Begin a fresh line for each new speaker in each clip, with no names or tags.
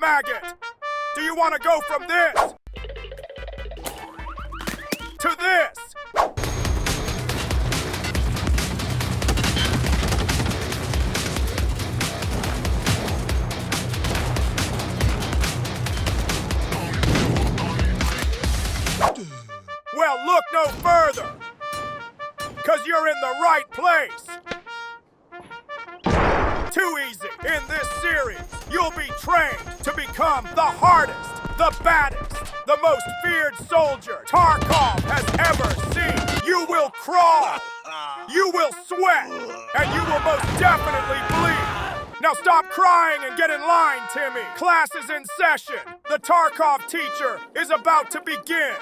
maggot! Do you want to go from this to this? Well, look no further, 'cause you're in the right place. Too easy. In this series, you'll be trained to become the hardest, the baddest, the most feared soldier Tarkov has ever seen. You will crawl, you will sweat, and you will most definitely bleed. Now stop crying and get in line, Timmy. Class is in session. The Tarkov Teacher is about to begin.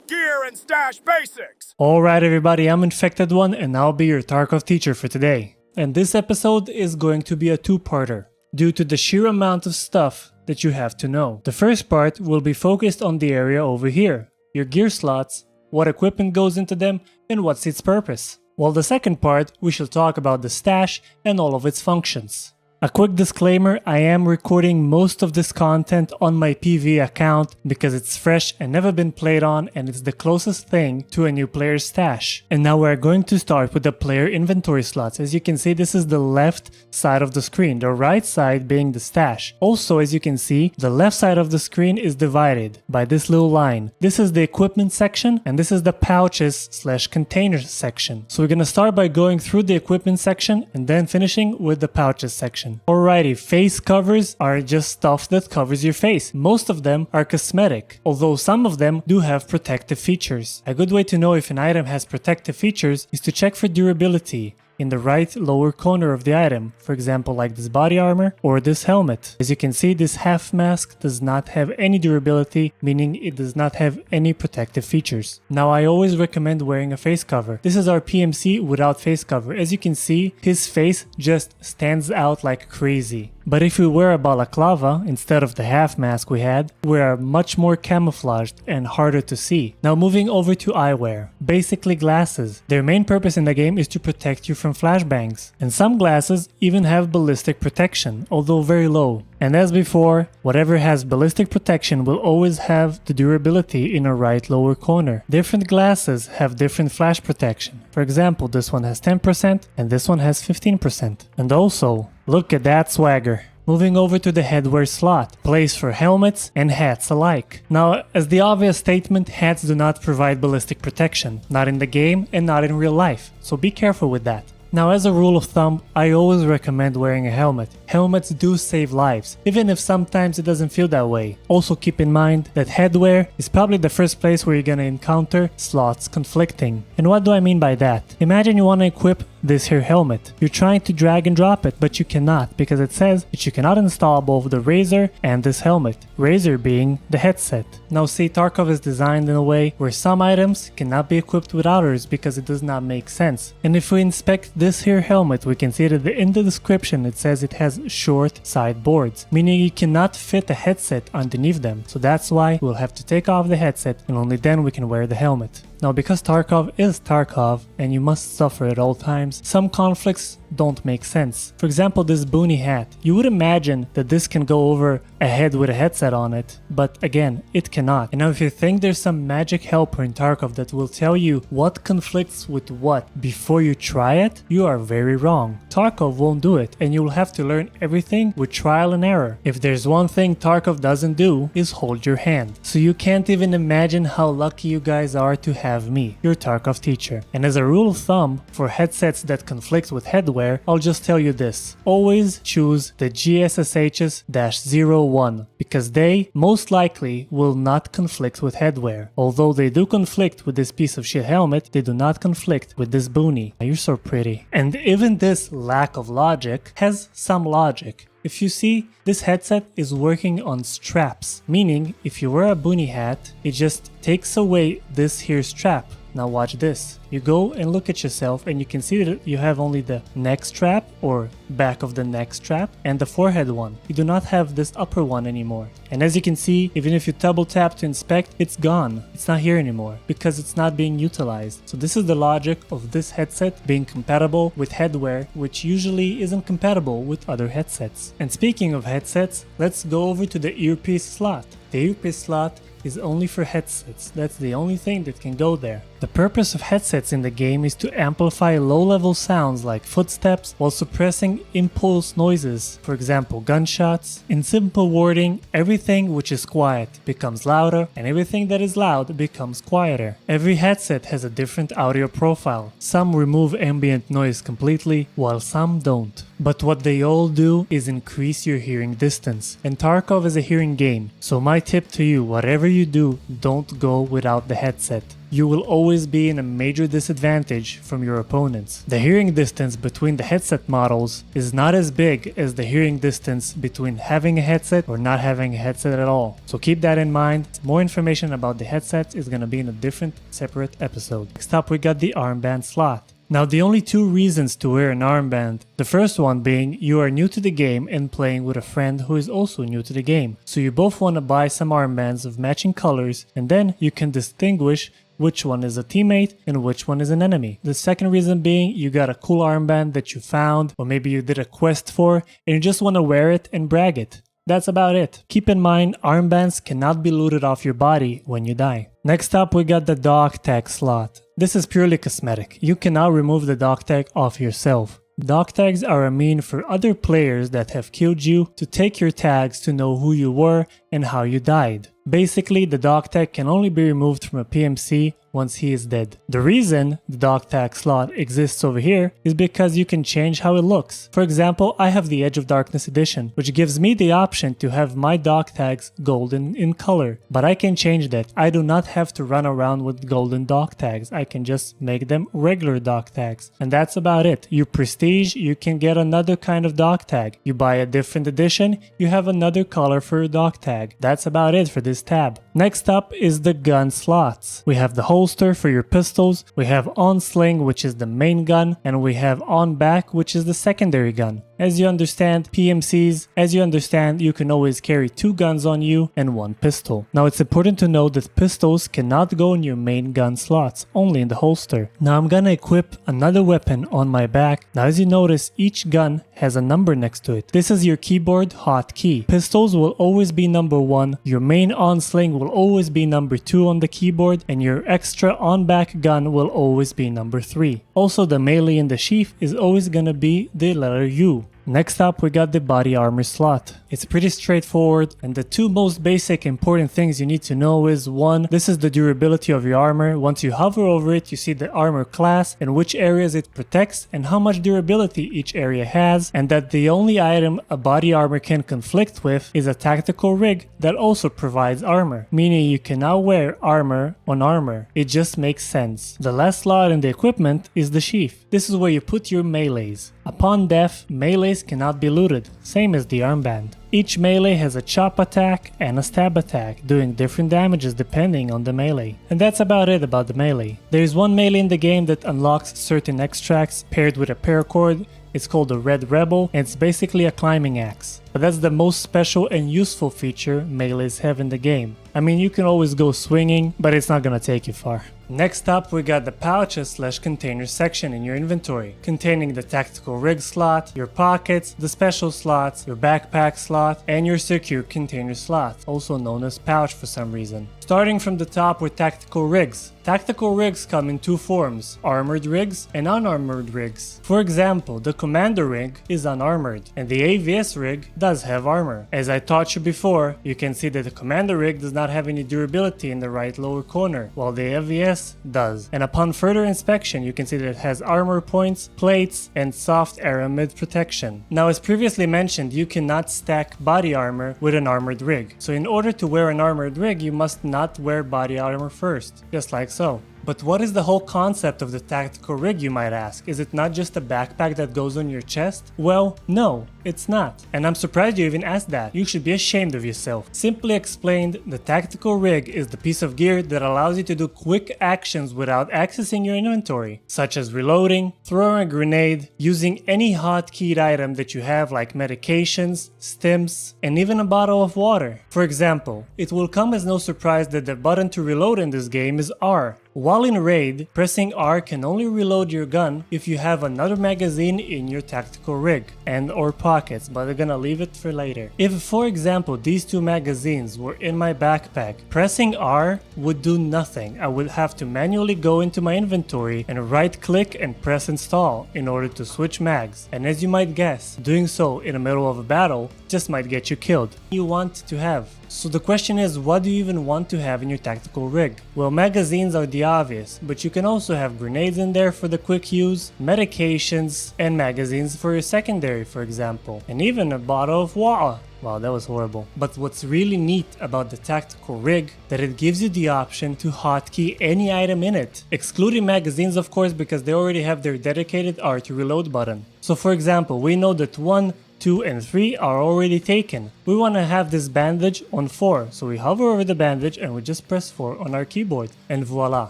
Gear and stash basics.
Alright everybody, I'm Infected One and I'll be your Tarkov Teacher for today. And this episode is going to be a two-parter, due to the sheer amount of stuff that you have to know. The first part will be focused on the area over here, your gear slots, what equipment goes into them, and what's its purpose. While the second part, we shall talk about the stash and all of its functions. A quick disclaimer, I am recording most of this content on my PV account because it's fresh and never been played on, and it's the closest thing to a new player's stash. And now we're going to start with the player inventory slots. As you can see, this is the left side of the screen, the right side being the stash. Also, as you can see, the left side of the screen is divided by this little line. This is the equipment section and this is the pouches/containers section. So we're gonna start by going through the equipment section and then finishing with the pouches section. Alrighty, face covers are just stuff that covers your face. Most of them are cosmetic, although some of them do have protective features. A good way to know if an item has protective features is to check for durability in the right lower corner of the item, for example like this body armor or this helmet. As you can see, this half mask does not have any durability, meaning it does not have any protective features. Now I always recommend wearing a face cover. This is our PMC without face cover. As you can see, his face just stands out like crazy. But if we wear a balaclava instead of the half mask we had, we are much more camouflaged and harder to see. Now moving over to eyewear. Basically glasses. Their main purpose in the game is to protect you from flashbangs. And some glasses even have ballistic protection, although very low. And as before, whatever has ballistic protection will always have the durability in a right lower corner. Different glasses have different flash protection. For example, this one has 10% and this one has 15%. And also, look at that swagger. Moving over to the headwear slot, place for helmets and hats alike. Now, as the obvious statement, hats do not provide ballistic protection, not in the game and not in real life, so be careful with that. Now, as a rule of thumb, I always recommend wearing a helmet. Helmets do save lives, even if sometimes it doesn't feel that way. Also keep in mind that headwear is probably the first place where you're gonna encounter slots conflicting. And what do I mean by that? Imagine you wanna equip this here helmet. You're trying to drag and drop it, but you cannot because it says that you cannot install both the Razor and this helmet. Razor being the headset. Now see, Tarkov is designed in a way where some items cannot be equipped with others because it does not make sense. And if we inspect this here helmet, we can see that in the description it says it has short side boards, meaning you cannot fit a headset underneath them. So that's why we'll have to take off the headset and only then we can wear the helmet. Now because Tarkov is Tarkov and you must suffer at all times, some conflicts don't make sense. For example, this boonie hat. You would imagine that this can go over a head with a headset on it, but again, it cannot. And now if you think there's some magic helper in Tarkov that will tell you what conflicts with what before you try it, you are very wrong. Tarkov won't do it and you will have to learn everything with trial and error. If there's one thing Tarkov doesn't do is hold your hand. So you can't even imagine how lucky you guys are to have me, your Tarkov teacher. And as a rule of thumb, for headsets that conflict with headwear, I'll just tell you this. Always choose the GSSHs-01 because they most likely will not conflict with headwear. Although they do conflict with this piece of shit helmet, they do not conflict with this boonie. You're so pretty. And even this lack of logic has some logic. If you see, this headset is working on straps, meaning if you wear a boonie hat, it just takes away this here strap. Now watch this. You go and look at yourself and you can see that you have only the neck strap or back of the neck strap and the forehead one. You do not have this upper one anymore. And as you can see, even if you double tap to inspect, it's gone. It's not here anymore because it's not being utilized. So this is the logic of this headset being compatible with Headwear, which usually isn't compatible with other headsets. And speaking of headsets, let's go over to the earpiece slot. The earpiece slot is only for headsets. That's the only thing that can go there. The purpose of headsets in the game is to amplify low-level sounds like footsteps while suppressing impulse noises, for example gunshots. In simple wording, everything which is quiet becomes louder and everything that is loud becomes quieter. Every headset has a different audio profile. Some remove ambient noise completely while some don't. But what they all do is increase your hearing distance. And Tarkov is a hearing game, so my tip to you, whatever you do, don't go without the headset. You will always be in a major disadvantage from your opponents. The hearing distance between the headset models is not as big as the hearing distance between having a headset or not having a headset at all. So keep that in mind. More information about the headsets is going to be in a different separate episode. Next up we got the armband slot. Now the only two reasons to wear an armband, the first one being you are new to the game and playing with a friend who is also new to the game. So you both want to buy some armbands of matching colors and then you can distinguish which one is a teammate and which one is an enemy. The second reason being you got a cool armband that you found or maybe you did a quest for and you just want to wear it and brag it. That's about it. Keep in mind, armbands cannot be looted off your body when you die. Next up we got the Dogtag slot. This is purely cosmetic. You cannot remove the Dogtag off yourself. Dogtags are a mean for other players that have killed you to take your tags to know who you were and how you died. Basically, the Dogtag can only be removed from a PMC once he is dead. The reason the Dogtag slot exists over here is because you can change how it looks. For example, I have the Edge of Darkness edition, which gives me the option to have my Dogtags golden in color. But I can change that. I do not have to run around with golden Dogtags. I can just make them regular Dogtags. And that's about it. You prestige, you can get another kind of Dogtag. You buy a different edition, you have another color for your Dogtag. That's about it for this tab. Next up is the gun slots. We have the holster for your pistols, we have on sling, which is the main gun, and we have on back, which is the secondary gun. As you understand, PMCs, you can always carry 2 guns on you and 1 pistol. Now it's important to know that pistols cannot go in your main gun slots, only in the holster. Now I'm gonna equip another weapon on my back. Now as you notice, each gun has a number next to it. This is your keyboard hotkey. Pistols will always be number 1, your main on sling will always be number 2 on the keyboard, and your extra on back gun will always be number 3. Also the melee in the sheath is always gonna be the letter U. Next up we got the body armor slot. It's pretty straightforward, and the 2 most basic important things you need to know is 1, this is the durability of your armor. Once you hover over it, you see the armor class and which areas it protects and how much durability each area has, and that the only item a body armor can conflict with is a tactical rig that also provides armor, meaning you cannot wear armor on armor. It just makes sense. The last slot in the equipment is the sheath. This is where you put your melees. Upon death, melees cannot be looted, same as the armband. Each melee has a chop attack and a stab attack, doing different damages depending on the melee. And that's about it about the melee. There is one melee in the game that unlocks certain extracts paired with a paracord. It's called the Red Rebel, and it's basically a climbing axe. But that's the most special and useful feature melees have in the game. I mean, you can always go swinging, but it's not gonna take you far. Next up we got the pouches/container section in your inventory, containing the tactical rig slot, your pockets, the special slots, your backpack slot, and your secure container slot, also known as pouch for some reason. Starting from the top with tactical rigs. Tactical rigs come in 2 forms, armored rigs and unarmored rigs. For example, the commander rig is unarmored, and the AVS rig does have armor. As I taught you before, you can see that the commander rig does not have any durability in the right lower corner, while the AVS does. And upon further inspection, you can see that it has armor points, plates, and soft aramid protection. Now, as previously mentioned, you cannot stack body armor with an armored rig. So in order to wear an armored rig, you must not wear body armor first, just like so. But what is the whole concept of the tactical rig, you might ask? Is it not just a backpack that goes on your chest? Well, no, it's not. And I'm surprised you even asked that. You should be ashamed of yourself. Simply explained, the tactical rig is the piece of gear that allows you to do quick actions without accessing your inventory, such as reloading, throwing a grenade, using any hotkeyed item that you have like medications, stims, and even a bottle of water. For example, it will come as no surprise that the button to reload in this game is R. While in raid, pressing R can only reload your gun if you have another magazine in your tactical rig and or pockets, but I'm gonna leave it for later. If, for example, these two magazines were in my backpack, pressing R would do nothing. I would have to manually go into my inventory and right click and press install in order to switch mags. And as you might guess, doing so in the middle of a battle just might get you killed. You want to have. So the question is, what do you even want to have in your tactical rig? Well, magazines are the obvious, but you can also have grenades in there for the quick use, medications, and magazines for your secondary, for example, and even a bottle of water. Wow, that was horrible. But what's really neat about the tactical rig, that it gives you the option to hotkey any item in it, excluding magazines of course, because they already have their dedicated R to reload button. So for example, we know that 1, 2 and 3 are already taken. We want to have this bandage on 4, so we hover over the bandage and we just press 4 on our keyboard, and voila.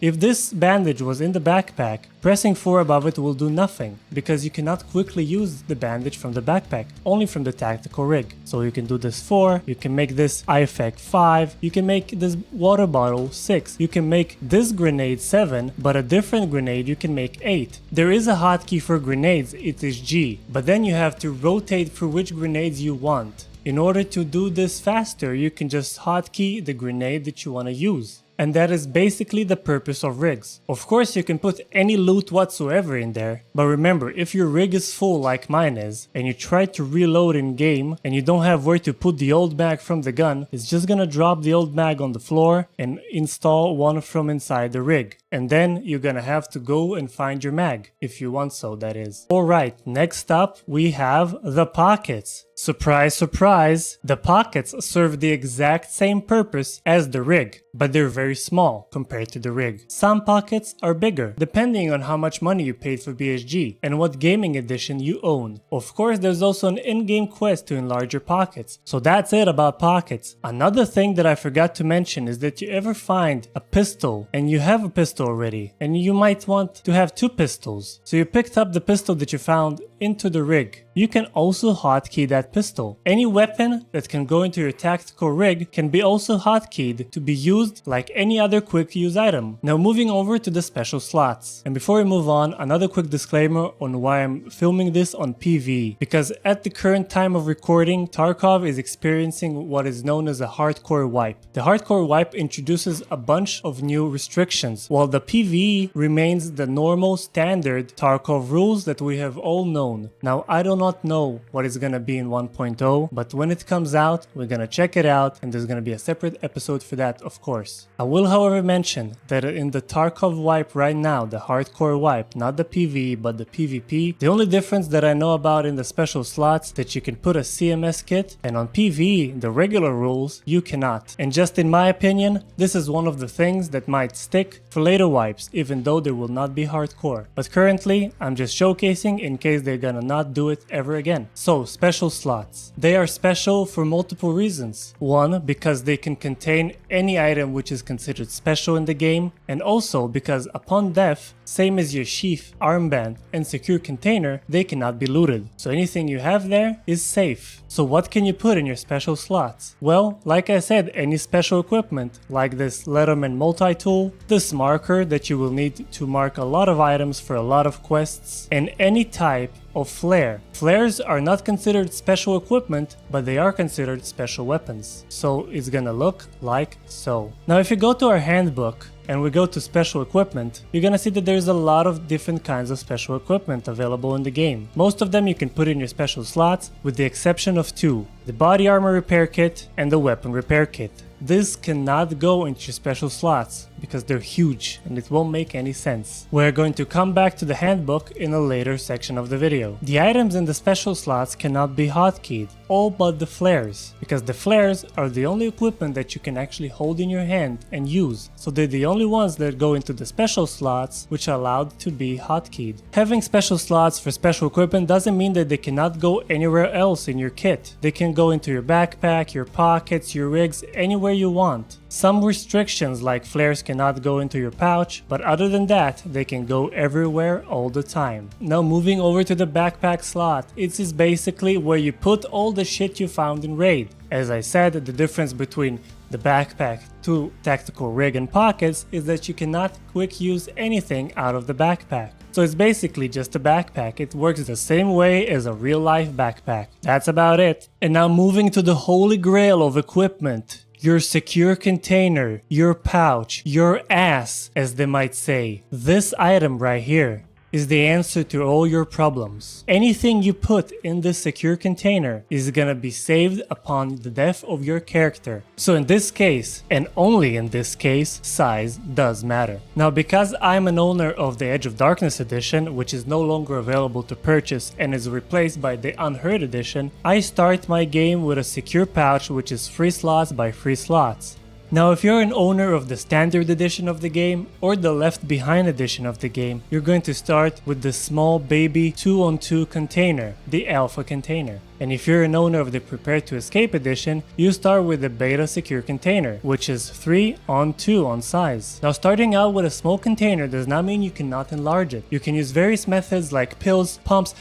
If this bandage was in the backpack, pressing 4 above it will do nothing, because you cannot quickly use the bandage from the backpack, only from the tactical rig. So you can do this 4, you can make this eye effect 5, you can make this water bottle 6, you can make this grenade 7, but a different grenade you can make 8. There is a hotkey for grenades, it is G, but then you have to rotate for which grenades you want. In order to do this faster, you can just hotkey the grenade that you want to use. And that is basically the purpose of rigs. Of course, you can put any loot whatsoever in there, but remember, if your rig is full like mine is, and you try to reload in game, and you don't have where to put the old mag from the gun, it's just gonna drop the old mag on the floor and install one from inside the rig. And then you're gonna have to go and find your mag, if you want so, that is. Alright, next up we have the pockets. Surprise, surprise, the pockets serve the exact same purpose as the rig, but they're very small compared to the rig. Some pockets are bigger, depending on how much money you paid for BSG and what gaming edition you own. Of course, there's also an in-game quest to enlarge your pockets. So that's it about pockets. Another thing that I forgot to mention is that you ever find a pistol and you have a pistol already, and you might want to have 2 pistols. So you picked up the pistol that you found into the rig. You can also hotkey that pistol. Any weapon that can go into your tactical rig can be also hotkeyed to be used like any other quick use item. Now moving over to the special slots. And before we move on, another quick disclaimer on why I'm filming this on PvE. Because at the current time of recording, Tarkov is experiencing what is known as a hardcore wipe. The hardcore wipe introduces a bunch of new restrictions, while the PvE remains the normal standard Tarkov rules that we have all known. Now I do not know what is gonna be in 1.0, but when it comes out, we're gonna check it out, and there's gonna be a separate episode for that, of course. I will however mention that in the Tarkov wipe right now, the hardcore wipe, not the PvE but the PvP, the only difference that I know about in the special slots that you can put a CMS kit, and on PvE, the regular rules, you cannot. And just in my opinion, this is one of the things that might stick for later wipes, even though there will not be hardcore. But currently, I'm just showcasing in case they're gonna not do it ever again. So, special slots. They are special for multiple reasons. One, because they can contain any item which is considered special in the game, and also because upon death, same as your sheath, armband, and secure container, they cannot be looted. So anything you have there is safe. So what can you put in your special slots? Well, like I said, any special equipment, like this Letterman multi-tool, this marker that you will need to mark a lot of items for a lot of quests, and any type of flare. Flares are not considered special equipment, but they are considered special weapons. So it's gonna look like so. Now if you go to our handbook, and we go to special equipment, you're gonna see that there's a lot of different kinds of special equipment available in the game. Most of them you can put in your special slots, with the exception of 2, the body armor repair kit and the weapon repair kit. This cannot go into your special slots because they're huge and it won't make any sense. We're going to come back to the handbook in a later section of the video. The items in the special slots cannot be hotkeyed, all but the flares, because the flares are the only equipment that you can actually hold in your hand and use, so they're the only ones that go into the special slots, which are allowed to be hotkeyed. Having special slots for special equipment doesn't mean that they cannot go anywhere else in your kit. They can go into your backpack, your pockets, your rigs, anywhere you want. Some restrictions like flares cannot go into your pouch, but other than that, they can go everywhere all the time. Now moving over to the backpack slot, it is basically where you put all the shit you found in raid. As I said, the difference between the backpack to tactical rig and pockets is that you cannot quick use anything out of the backpack. So it's basically just a backpack. It works the same way as a real life backpack. That's about it. And now moving to the holy grail of equipment. Your secure container, your pouch, your ass, as they might say. This item right here is the answer to all your problems. Anything you put in this secure container is gonna be saved upon the death of your character. So in this case, and only in this case, size does matter. Now because I'm an owner of the Edge of Darkness edition, which is no longer available to purchase and is replaced by the Unheard edition, I start my game with a secure pouch which is 3 slots by 3 slots. Now if you're an owner of the standard edition of the game or the left behind edition of the game, you're going to start with the small baby 2-on-2 container, the alpha container. And if you're an owner of the Prepare to Escape edition, you start with the beta secure container, which is 3-on-2 on size. Now starting out with a small container does not mean you cannot enlarge it. You can use various methods like pills, pumps,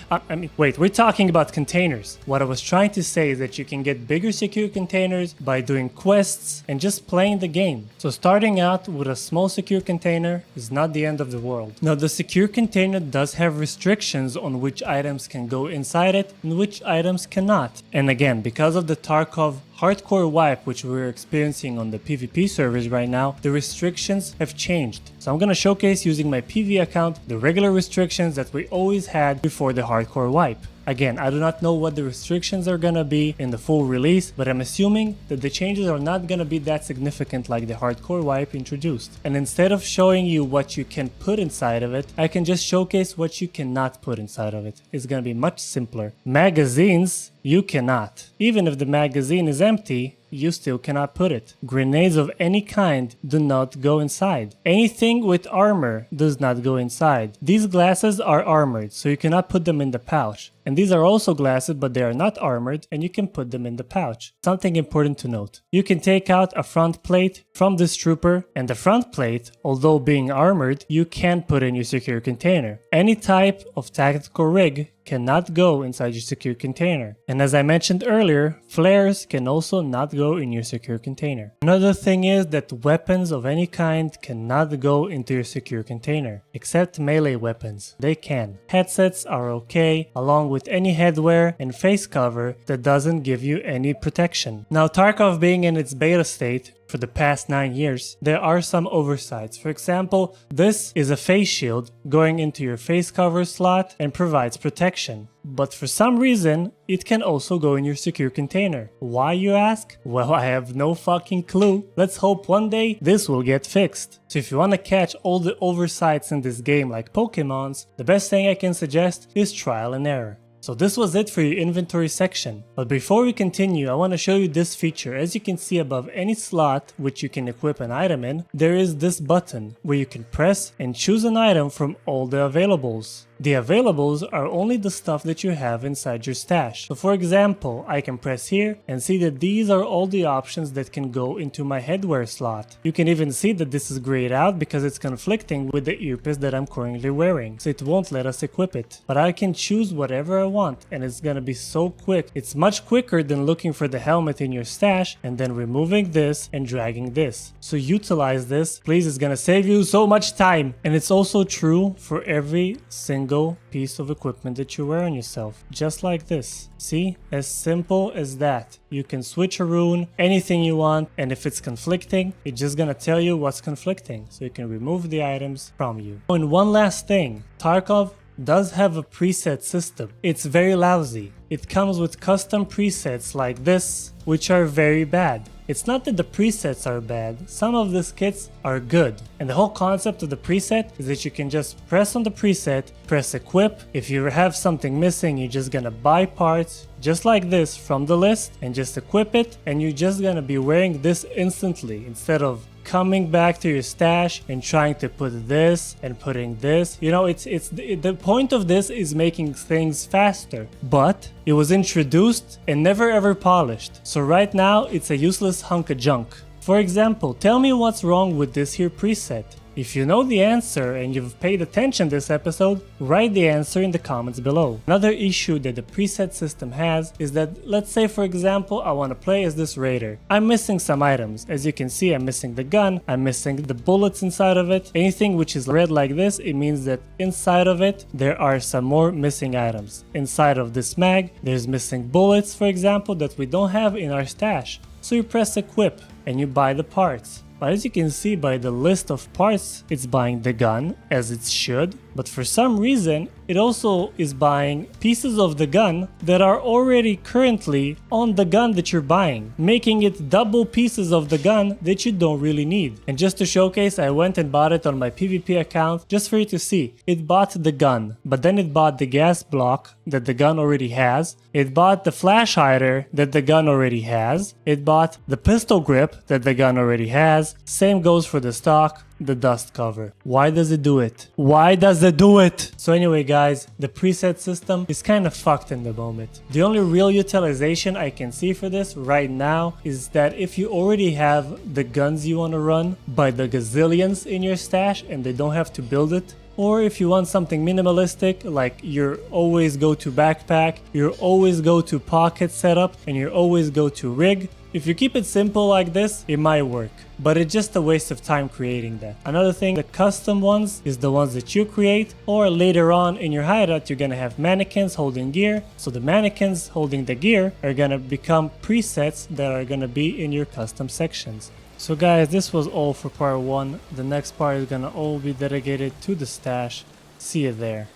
wait, we're talking about containers. What I was trying to say is that you can get bigger secure containers by doing quests and just playing the game. So starting out with a small secure container is not the end of the world. Now the secure container does have restrictions on which items can go inside it and which items cannot. And again, because of the Tarkov hardcore wipe which we're experiencing on the PvP servers right now, the restrictions have changed. So I'm gonna showcase using my PV account the regular restrictions that we always had before the hardcore wipe. Again, I do not know what the restrictions are gonna be in the full release, but I'm assuming that the changes are not gonna be that significant like the hardcore wipe introduced. And instead of showing you what you can put inside of it, I can just showcase what you cannot put inside of it. It's gonna be much simpler. Magazines, you cannot. Even if the magazine is empty, you still cannot put it. Grenades of any kind do not go inside. Anything with armor does not go inside. These glasses are armored, so you cannot put them in the pouch. And these are also glasses, but they are not armored, and you can put them in the pouch. Something important to note. You can take out a front plate from this trooper, and the front plate, although being armored, you can put in your secure container. Any type of tactical rig cannot go inside your secure container. And as I mentioned earlier, flares can also not go in your secure container. Another thing is that weapons of any kind cannot go into your secure container, except melee weapons. They can. Headsets are okay, along with any headwear and face cover that doesn't give you any protection. Now Tarkov being in its beta state for the past 9 years, there are some oversights. For example, this is a face shield going into your face cover slot and provides protection. But for some reason, it can also go in your secure container. Why, you ask? Well, I have no fucking clue. Let's hope one day this will get fixed. So if you want to catch all the oversights in this game like Pokemons, the best thing I can suggest is trial and error. So this was it for your inventory section. But before we continue, I want to show you this feature. As you can see above any slot which you can equip an item in, there is this button where you can press and choose an item from all the availables. The availables are only the stuff that you have inside your stash. So for example, I can press here and see that these are all the options that can go into my headwear slot. You can even see that this is grayed out because it's conflicting with the earpiece that I'm currently wearing, so it won't let us equip it. But I can choose whatever I want and it's gonna be so quick. It's much quicker than looking for the helmet in your stash and then removing this and dragging this. So utilize this, please, it's gonna save you so much time. And it's also true for every single piece of equipment that you wear on yourself, just like this. See, as simple as that. You can switch a rune, anything you want, and if it's conflicting, it's just gonna tell you what's conflicting, so you can remove the items from you. And one last thing, Tarkov does have a preset system. It's very lousy. it comes with custom presets like this, which are very bad. It's not that the presets are bad, some of these kits are good. And the whole concept of the preset is that you can just press on the preset, press equip. If you have something missing, you're just gonna buy parts just like this from the list and just equip it, and you're just gonna be wearing this instantly instead of coming back to your stash and trying to put this and putting this. You know, the point of this is making things faster, but it was introduced and never ever polished. So right now it's a useless hunk of junk. For example, tell me what's wrong with this here preset. If you know the answer and you've paid attention this episode, write the answer in the comments below. Another issue that the preset system has is that, let's say for example, I want to play as this raider. I'm missing some items. As you can see, I'm missing the gun, I'm missing the bullets inside of it. Anything which is red like this, it means that inside of it, there are some more missing items. Inside of this mag, there's missing bullets, for example, that we don't have in our stash. So you press equip and you buy the parts. But as you can see by the list of parts, it's buying the gun, as it should, but for some reason, it also is buying pieces of the gun that are already currently on the gun that you're buying, making it double pieces of the gun that you don't really need. And just to showcase, I went and bought it on my PvP account just for you to see. It bought the gun, but then it bought the gas block that the gun already has. It bought the flash hider that the gun already has. It bought the pistol grip that the gun already has. Same goes for the stock, the dust cover. Why does it do it? Why does it do it? So anyway guys, the preset system is kind of fucked in the moment. The only real utilization I can see for this right now is that if you already have the guns you want to run by the gazillions in your stash and they don't have to build it, or if you want something minimalistic like your always go to backpack, your always go to pocket setup, and your always go to rig, if you keep it simple like this, it might work, but it's just a waste of time creating that. Another thing, the custom ones is the ones that you create, or later on in your hideout you're gonna have mannequins holding gear, so the mannequins holding the gear are gonna become presets that are gonna be in your custom sections. So guys, this was all for part 1. The next part is gonna all be dedicated to the stash. See you there.